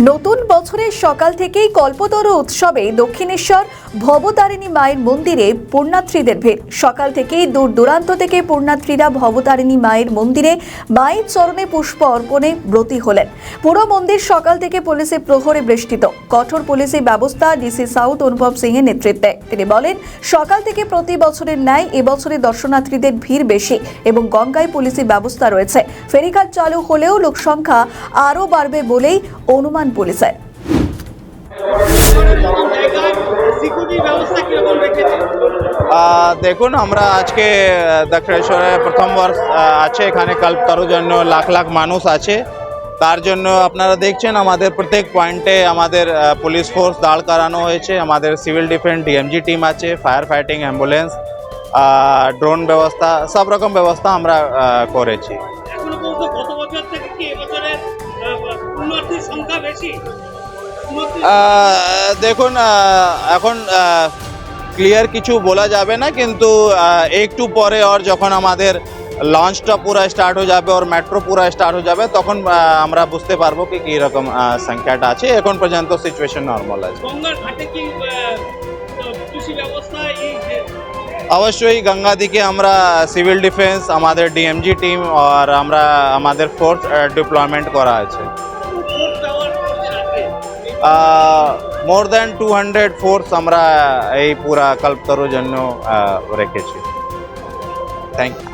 নতুন বছরের সকাল থেকেই কল্পতরু উৎসবে দক্ষিণেশ্বর ভবতারিণী মায়ের মন্দিরে পুণ্যার্থীদের ভিড়। সকাল থেকেই দূর দূরান্ত থেকে পুণ্যার্থীরা ভবতারিণী মায়ের মন্দিরে মায়ের চরণে পুষ্প অর্পণে ব্রতী হলেন। পুরো মন্দির সকাল থেকে পুলিশের প্রহরে বেষ্টিত। কঠোর পুলিশি ব্যবস্থা ডিসি সাউথ অনুভব সিং এর নেতৃত্বে। তিনি বলেন, সকাল থেকে প্রতি বছরের ন্যায় এবছরে দর্শনার্থীদের ভিড় বেশি এবং গঙ্গায় পুলিশি ব্যবস্থা রয়েছে। ফেরিঘাট চালু হলেও লোকসংখ্যা আরও বাড়বে বলেই অনুমান পুলিশের। দেখুন, আমরা আজকে দক্ষিণেশ্বরে প্রথম বর্ষ আছে, এখানে কল্পতরুর জন্য লাখ লাখ মানুষ আছে। তার জন্য আপনারা দেখছেন আমাদের প্রত্যেক পয়েন্টে আমাদের পুলিশ ফোর্স দাঁড় করানো হয়েছে। আমাদের সিভিল ডিফেন্স ডিএমজি টিম আছে, ফায়ার ফাইটিং অ্যাম্বুলেন্স, ড্রোন ব্যবস্থা, সব রকম ব্যবস্থা আমরা করেছি। দেখুন, এখন ক্লিয়ার কিছু বলা যাবে না, কিন্তু একটু পরে আর যখন আমাদের লঞ্চটা পুরো স্টার্ট হয়ে যাবে আর মেট্রো পুরো স্টার্ট হয়ে যাবে, তখন আমরা বুঝতে পারবো কি কী রকম সংখ্যাটা আছে। এখন পর্যন্ত সিচুয়েশন নর্মাল আছে। অবশ্যই গঙ্গা দিকে আমরা সিভিল ডিফেন্স, আমাদের ডিএমজি টিম আর আমরা আমাদের ফোর্স ডিপ্লয়মেন্ট করা আছে। মোর দ্যান 200 ফোর্স আমরা এই পুরা কল্পতরুর জন্য রেখেছি। Thank you.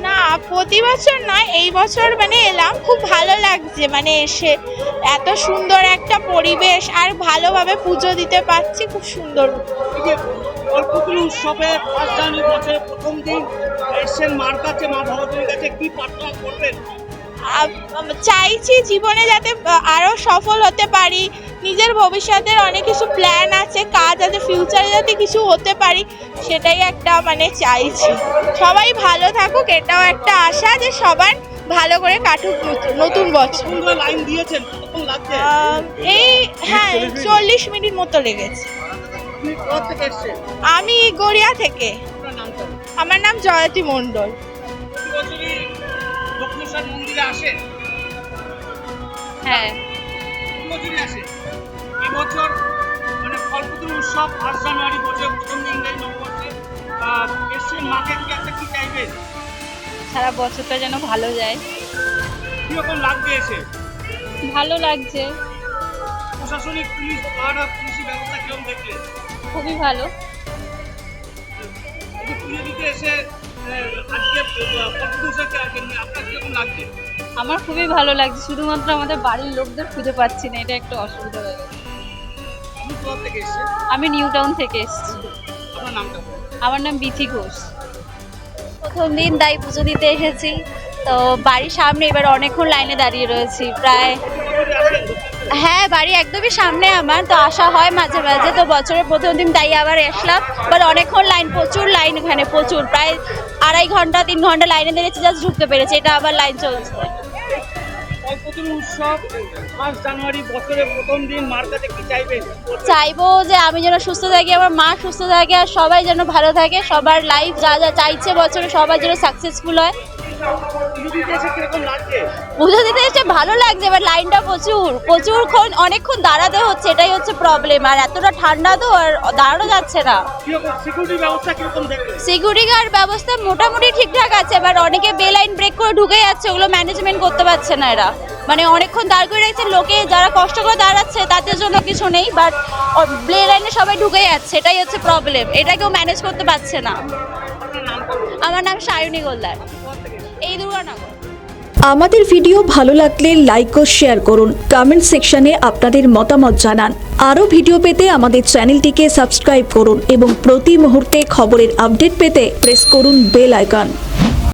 না, প্রতি বছর নয়, এই বছর এলাম, খুব ভালো লাগছে। এসে এত সুন্দর একটা পরিবেশ আর ভালোভাবে পুজো দিতে পারছি, খুব সুন্দর। উৎসবে প্রথম দিন এসেছেন মার কাছে, মা ভগবতীর কাছে, কি প্রার্থনা করবেন? চাইছি জীবনে যাতে আরো সফল হতে পারি, নিজের ভবিষ্যতের অনেক কিছু প্ল্যান আছে, কাজ আছে, ফিউচারে যাতে কিছু হতে পারি, সেটাই একটা চাইছি। সবাই ভালো থাকুক, এটাও একটা আশা যে সবার ভালো করে কাটুক নতুন বছর। লাইন দিয়েছেন, এই 40 মিনিট মতো লেগেছে। আমি গড়িয়া থেকে। আমার নাম জয়তী মণ্ডল। হ্যাঁ, এবছর কল্পতরু উৎসব 8 জানুয়ারি বছর প্রথম দিন নববর্ষে এসছেন, মাকে কি চাইবেন? সারা বছরটা যেন ভালো যায়। কিরকম লাগবে এসে? ভালো লাগছে। প্রশাসনিক পুলিশ পাহাড়া পুলিশি ব্যবস্থা কিরকম দেখলেন? খুবই ভালো। পুজো দিতে এসে আজকে কল্পতরু উৎসবকে আপনার কিরকম লাগছে? আমার খুবই ভালো লাগছে, শুধুমাত্র আমাদের বাড়ির লোকদের খুঁজে পাচ্ছি না, এটা একটা অসুবিধা হয়ে গেছে। আপনি কোথা থেকে এসেছেন? আমি নিউ টাউন থেকে এসেছি। আপনার নামটা? আমার নাম বিথি ঘোষ। প্রথম দিন তাই পুজো দিতে এসেছি, তো বাড়ির সামনে এবার অনেকক্ষণ লাইনে দাঁড়িয়ে রয়েছি প্রায়। হ্যাঁ, বাড়ি একদমই সামনে আমার, তো আসা হয় মাঝে মাঝে, তো বছরের প্রথম দিন তাই আবার আসলাম। বাট অনেকক্ষণ লাইন, প্রচুর লাইন, এখানে প্রচুর, প্রায় 2.5 ঘন্টা 3 ঘন্টা লাইনে দাঁড়িয়েছি, জাস্ট ঢুকতে পেরেছি, এটা আবার লাইন চলছে। কল্পতরু উৎসব 8 জানুয়ারি বছরের প্রথম দিন, মার কাছে কি চাইবেন? চাইবো যে আমি যেন সুস্থ থাকি, আমার মা সুস্থ থাকে, আর সবাই যেন ভালো থাকে, সবার লাইফ যা যা চাইছে বছরে সবার যেন সাকসেসফুল হয়। পুজো দিতে এসে ভালো লাগছে, এবার লাইনটা প্রচুরক্ষণ অনেকক্ষণ দাঁড়াতে হচ্ছে, এটাই হচ্ছে প্রবলেম। আর এতটা ঠান্ডা তো আর দাঁড়ানো যাচ্ছে না। সিকিউরিটি গার্ড ব্যবস্থা মোটামুটি ঠিকঠাক আছে, এবার অনেকে বে লাইন ব্রেক করে ঢুকে যাচ্ছে, ওগুলো ম্যানেজমেন্ট করতে পারছে না এরা। অনেকক্ষণ দাঁড় করে রেখেছে, লোকে যারা কষ্ট করে দাঁড়াচ্ছে তাদের জন্য কিছু নেই, বাট বে লাইনে সবাই ঢুকে যাচ্ছে, এটাই হচ্ছে প্রবলেম, এটা কেউ ম্যানেজ করতে পারছে না। আমার নাম সায়নী গোলদার, এই দুর্গানগর। আমাদের ভিডিও ভালো লাগলে লাইক ও শেয়ার করুন, কমেন্ট সেকশনে আপনাদের মতামত জানান। আরও ভিডিও পেতে আমাদের চ্যানেলটিকে সাবস্ক্রাইব করুন এবং প্রতি মুহূর্তে খবরের আপডেট পেতে প্রেস করুন বেল আইকন।